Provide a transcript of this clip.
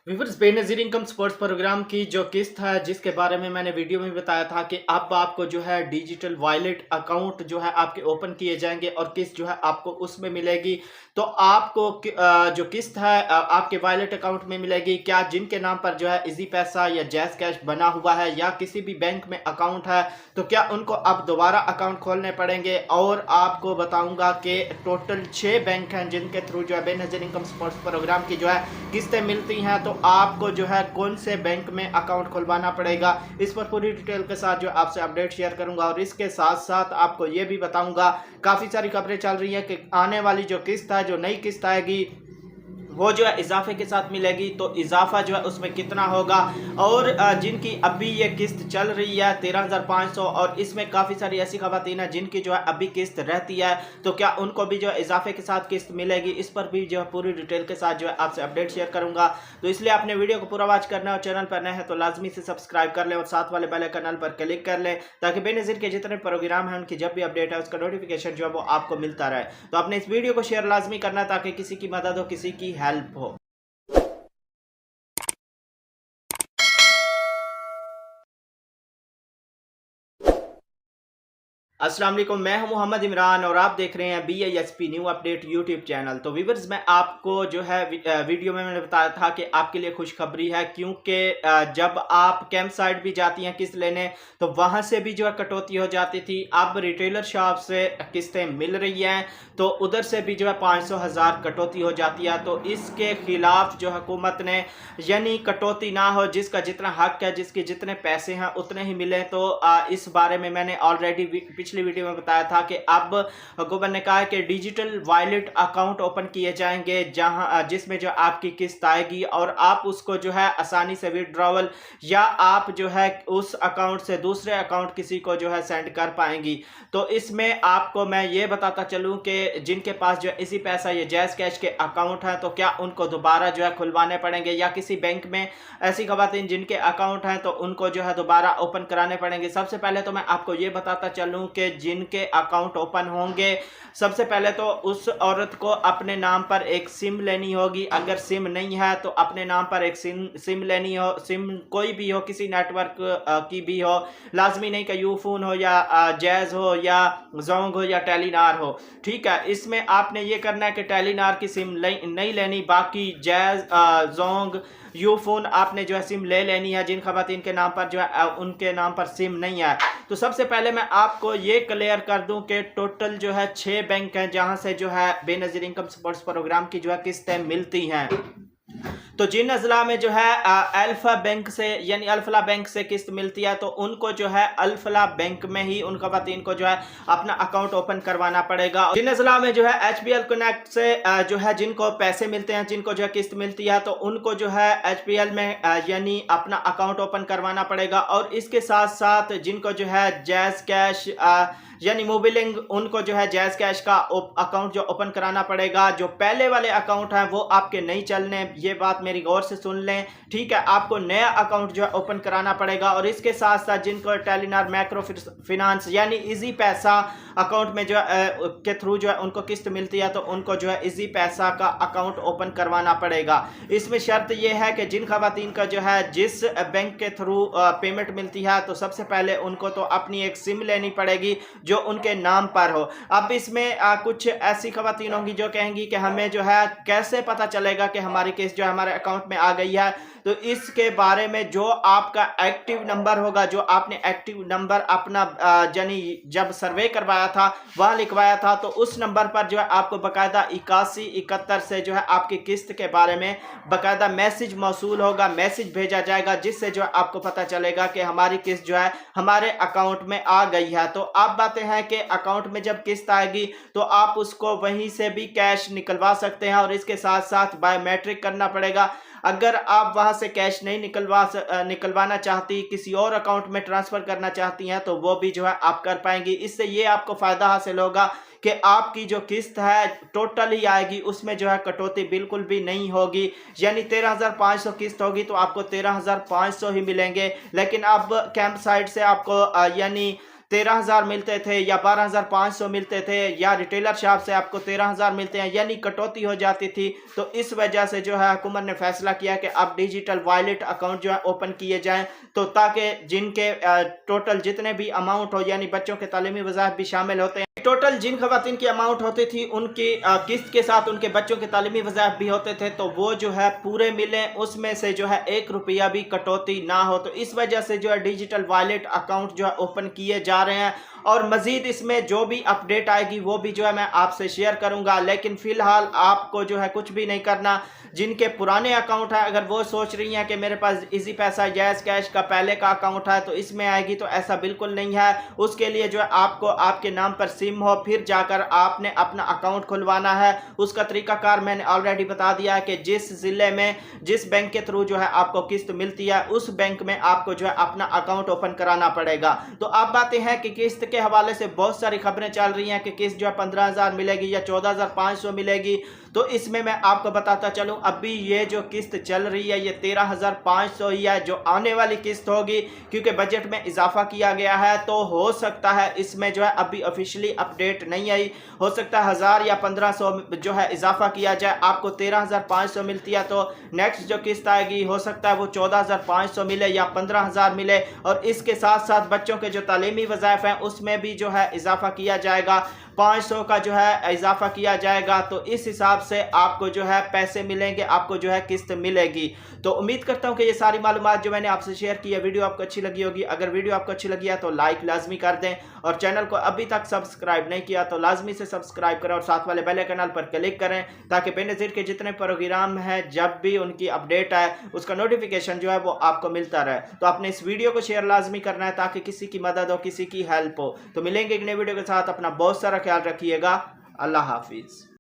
Viewers, Benazir income supports programme की जो किस्त है जिसके बारे में मैंने वीडियो में बताया था कि अब आपको जो है डिजिटल वॉलेट अकाउंट जो है आपके ओपन किए जाएंगे और किस्त जो है आपको उसमें मिलेगी। तो आपको जो किस्त है आपके वॉलेट अकाउंट में मिलेगी। क्या जिनके नाम पर जो है इजी पैसा या जैज़ कैश बना हुआ है या किसी भी बैंक में अकाउंट है, तो क्या उनको अब दोबारा अकाउंट खोलने पड़ेंगे। और आपको बताऊंगा कि टोटल 6 बैंक हैं जिनके थ्रू जो है बेनज़ीर इनकम सपोर्ट्स प्रोग्राम की जो है किस्तें मिलती हैं। तो आपको जो है कौन से बैंक में अकाउंट खुलवाना पड़ेगा, इस पर पूरी डिटेल के साथ जो आपसे अपडेट शेयर करूंगा। और इसके साथ साथ आपको ये भी बताऊंगा, काफ़ी सारी खबरें चल रही हैं कि आने वाली जो किस्त है, जो नई किस्त आएगी, वो जो है इजाफे के साथ मिलेगी। तो इजाफा जो है उसमें कितना होगा। और जिनकी अभी ये किस्त चल रही है 13,500, और इसमें काफ़ी सारी ऐसी खवातीन हैं जिनकी जो है अभी किस्त रहती है, तो क्या उनको भी जो है इजाफे के साथ किस्त मिलेगी, इस पर भी जो है पूरी डिटेल के साथ जो है आपसे अपडेट शेयर करूंगा। तो इसलिए आपने वीडियो को पूरा वॉच करना है और चैनल पर नए हैं तो लाजमी से सब्सक्राइब कर लें और साथ वाले बेल आइकन पर क्लिक कर लें, ताकि बेनज़ीर के जितने प्रोग्राम हैं उनकी जब भी अपडेट है उसका नोटिफिकेशन जो है वो आपको मिलता रहे। तो आपने इस वीडियो को शेयर लाजमी करना ताकि किसी की मदद हो, किसी की हेल्प हो। अस्सलाम वालेकुम, मैं हूं मोहम्मद इमरान और आप देख रहे हैं BISP new update YouTube channel. तो व्यूअर्स, मैं आपको जो है वीडियो में मैंने बताया था कि आपके लिए खुशखबरी है, क्योंकि जब आप कैंप साइट भी जाती हैं किस्त लेने तो वहां से भी जो है कटौती हो जाती थी। अब रिटेलर शॉप से किस्तें मिल रही हैं तो उधर से भी जो है 500,000 कटौती हो जाती है। तो इसके खिलाफ जो हुकूमत ने, यानी कटौती ना हो, जिसका जितना हक है, जिसके जितने पैसे हैं उतने ही मिले। तो इस बारे में मैंने ऑलरेडी पिछली वीडियो में बताया था कि अब हुकूमत ने कहा है कि डिजिटल वॉलेट अकाउंट ओपन किए जाएंगे, जहां जिसमें जो आपकी किस्त आएगी और आप उसको जो है आसानी से विड्रॉवल या आप जो है उस अकाउंट से दूसरे अकाउंट किसी को जो है सेंड कर पाएंगी। तो इसमें आपको मैं ये बताता चलूं कि जिनके पास जो है इसी पैसा या जैज़ कैश के अकाउंट हैं, तो क्या उनको दोबारा जो है खुलवाने पड़ेंगे, या किसी बैंक में ऐसी खवातीन जिनके अकाउंट हैं तो उनको जो है दोबारा ओपन कराने पड़ेंगे। सबसे पहले तो मैं आपको ये बताता चलूं कि जिनके अकाउंट ओपन होंगे, सबसे पहले तो उस औरत को अपने नाम पर एक सिम लेनी होगी। अगर सिम नहीं है तो अपने नाम पर एक सिम लेनी हो। सिम कोई भी हो, किसी नेटवर्क की भी हो, लाजमी नहीं कि यूफोन हो या जैज़ हो या जोंग हो या टेलीनार हो। ठीक है, इसमें आपने ये करना है कि टेलीनार की सिम नहीं लेनी, बाकी जैज़, जोंग, यूफोन आपने जो है सिम ले लेनी है। जिन खवातीन के नाम पर जो है उनके नाम पर सिम नहीं है। तो सबसे पहले मैं आपको ये क्लियर कर दूं कि टोटल जो है 6 बैंक हैं जहां से जो है बेनज़ीर इनकम सपोर्ट्स प्रोग्राम की जो है किस्तें मिलती हैं। तो जिन अजला में जो है अल्फा बैंक से, यानी अल्फला बैंक से किस्त मिलती है, तो उनको जो है अल्फला बैंक में ही उन खवातीन को जो है अपना अकाउंट ओपन करवाना पड़ेगा। जिन अजला में जो है HPL कनेक्ट से जो है जिनको पैसे मिलते हैं, जिनको जो है किस्त मिलती है, तो उनको जो है HPL में यानी अपना अकाउंट ओपन करवाना पड़ेगा। और इसके साथ साथ जिनको जो है जैज़ कैश यानी मोबिलिंग, उनको जो है जैज़ कैश का अकाउंट जो ओपन कराना पड़ेगा। जो पहले वाले अकाउंट हैं वो आपके नहीं चलने, ये बात मेरी गौर से सुन लें। ठीक है, आपको नया अकाउंट जो है ओपन कराना पड़ेगा। और इसके साथ साथ जिनको टेलीनार माइक्रो फिनांस यानी इजी पैसा अकाउंट में जो है के थ्रू जो है उनको किस्त मिलती है, तो उनको जो है इजी पैसा का अकाउंट ओपन करवाना पड़ेगा। इसमें शर्त यह है कि जिन खवातीन का जो है जिस बैंक के थ्रू पेमेंट मिलती है, तो सबसे पहले उनको तो अपनी एक सिम लेनी पड़ेगी जो उनके नाम पर हो। अब इसमें कुछ ऐसी खवातीन होंगी जो कहेंगी कि हमें जो है कैसे पता चलेगा कि हमारी किस्त जो है हमारे अकाउंट में आ गई है। तो इसके बारे में जो आपका एक्टिव नंबर होगा, जो आपने एक्टिव नंबर अपना यानी जब सर्वे करवाया था वहां लिखवाया था, तो उस नंबर पर जो है आपको बकायदा 8171 से जो है आपकी किस्त के बारे में बकायदा मैसेज मौसूल होगा, मैसेज भेजा जाएगा, जिससे जो है आपको पता चलेगा कि हमारी किस्त जो है हमारे अकाउंट में आ गई है। तो आप बातें हैं कि अकाउंट में जब किस्त आएगी तो आप उसको वहीं से भी कैश निकलवा सकते हैं, और इसके साथ साथ बायोमेट्रिक करना पड़ेगा। अगर आप वहां से कैश नहीं निकलवाना चाहती, किसी और अकाउंट में ट्रांसफर करना चाहती हैं, तो वो भी जो है आप कर पाएंगी। इससे ये आपको फायदा हासिल होगा कि आपकी जो किस्त है टोटल ही आएगी, उसमें जो है कटौती बिल्कुल भी नहीं होगी। यानी 13,500 किस्त होगी तो आपको 13,500 ही मिलेंगे। लेकिन अब कैंप साइट से आपको यानी 13,000 मिलते थे या 12,500 मिलते थे, या रिटेलर शॉप से आपको 13,000 मिलते हैं, यानी कटौती हो जाती थी। तो इस वजह से जो है हुकूमत ने फैसला किया कि अब डिजिटल वॉलेट अकाउंट जो है ओपन किए जाएं, तो ताकि जिनके टोटल जितने भी अमाउंट हो, यानी बच्चों के तालीमी वज़ाइफ भी शामिल होते हैं, टोटल जिन खवातीन की अमाउंट होती थी उनकी किस्त के साथ उनके बच्चों के तालीमी वज़ाइफ भी होते थे, तो वो जो है पूरे मिले, उसमें से जो है 1 रुपया भी कटौती ना हो। तो इस वजह से जो है डिजिटल वॉलेट अकाउंट जो है ओपन किए जा रहे हैं, और मजीद इसमें जो भी अपडेट आएगी वो भी जो है मैं आपसे शेयर करूंगा। लेकिन फिलहाल आपको जो है कुछ भी नहीं करना। जिनके पुराने अकाउंट है, अगर वो सोच रही हैं कि मेरे पास इजी पैसा जैज़ कैश का पहले का अकाउंट है तो इसमें आएगी, तो ऐसा बिल्कुल नहीं है। उसके लिए जो है आपको आपके नाम पर सिम हो, फिर जाकर आपने अपना अकाउंट खुलवाना है। उसका तरीकाकार मैंने ऑलरेडी बता दिया है कि जिस जिले में जिस बैंक के थ्रू जो है आपको किस्त मिलती है, उस बैंक में आपको जो है अपना अकाउंट ओपन कराना पड़ेगा। तो अब बातें हैं कि किस्त के हवाले से बहुत सारी खबरें चल रही हैं कि किस्त जो है 15,000 मिलेगी या 14,500 मिलेगी। तो इसमें मैं आपको बताता चलूं, अभी ये जो किस्त चल रही है ये 13,500 ही है जो आने वाली किस्त होगी, क्योंकि बजट में इजाफा किया गया है। तो हो सकता है इसमें जो है अभी ऑफिशियली अपडेट नहीं आई, हो सकता है 1,000 या 1,500 जो है इजाफा किया जाए। आपको 13,500 मिलती है तो नेक्स्ट जो किस्त आएगी हो सकता है वो 14,500 मिले या 15,000 मिले। और इसके साथ साथ बच्चों के जो तालीमी वज़ाइफ हैं उसमें भी जो है इजाफा किया जाएगा, 500 का जो है इजाफा किया जाएगा। तो इस हिसाब से आपको जो है पैसे मिलेंगे, आपको जो है किस्त मिलेगी। तो उम्मीद करता हूं कि ये सारी मालूमात जो मैंने आपसे शेयर की है वीडियो आपको अच्छी लगी होगी। अगर वीडियो आपको अच्छी लगी है तो लाइक लाजमी कर दें, और चैनल को अभी तक सब्सक्राइब नहीं किया तो लाजमी से सब्सक्राइब करें और साथ वाले बेल आइकन पर क्लिक करें, ताकि बेनज़ीर के जितने प्रोग्राम हैं जब भी उनकी अपडेट आए उसका नोटिफिकेशन जो है वो आपको मिलता रहे। तो आपने इस वीडियो को शेयर लाजमी करना है ताकि किसी की मदद हो, किसी की हेल्प हो। तो मिलेंगे एक नए वीडियो के साथ, अपना बहुत सारा ख्याल रखिएगा। अल्लाह हाफिज़।